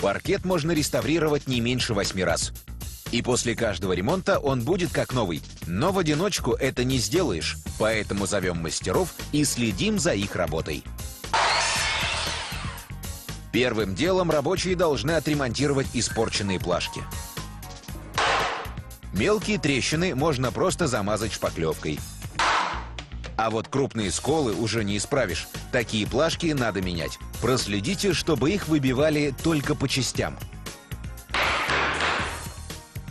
Паркет можно реставрировать не меньше 8 раз. И после каждого ремонта он будет как новый. Но в одиночку это не сделаешь, поэтому зовем мастеров и следим за их работой. Первым делом рабочие должны отремонтировать испорченные плашки. Мелкие трещины можно просто замазать шпаклевкой. А вот крупные сколы уже не исправишь. Такие плашки надо менять. Проследите, чтобы их выбивали только по частям.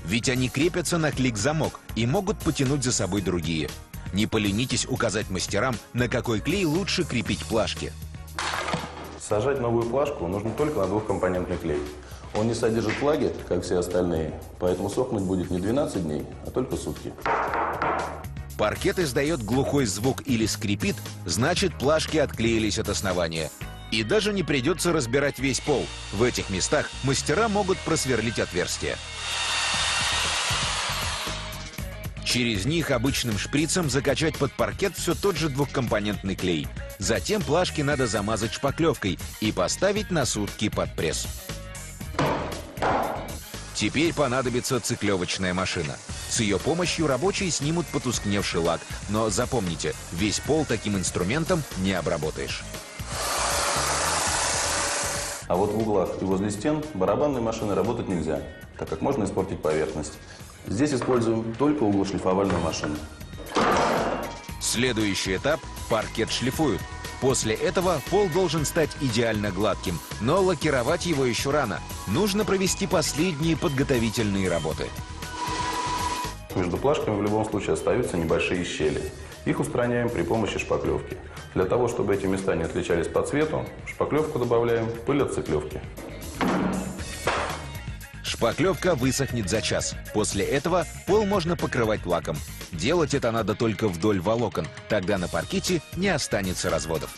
Ведь они крепятся на клик-замок и могут потянуть за собой другие. Не поленитесь указать мастерам, на какой клей лучше крепить плашки. Сажать новую плашку нужно только на двухкомпонентный клей. Он не содержит влаги, как все остальные, поэтому сохнуть будет не 12 дней, а только сутки. Паркет издает глухой звук или скрипит, значит, плашки отклеились от основания. И даже не придется разбирать весь пол. В этих местах мастера могут просверлить отверстия. Через них обычным шприцем закачать под паркет все тот же двухкомпонентный клей. Затем плашки надо замазать шпаклевкой и поставить на сутки под пресс. Теперь понадобится циклевочная машина. С ее помощью рабочие снимут потускневший лак. Но запомните, весь пол таким инструментом не обработаешь. А вот в углах и возле стен барабанной машины работать нельзя, так как можно испортить поверхность. Здесь используем только углошлифовальную машину. Следующий этап – паркет шлифуют. После этого пол должен стать идеально гладким, но лакировать его еще рано. Нужно провести последние подготовительные работы. Между плашками в любом случае остаются небольшие щели. Их устраняем при помощи шпаклевки. Для того, чтобы эти места не отличались по цвету, в шпаклевку добавляем пыль от циклевки. Шпаклевка высохнет за час. После этого пол можно покрывать лаком. Делать это надо только вдоль волокон, тогда на паркете не останется разводов.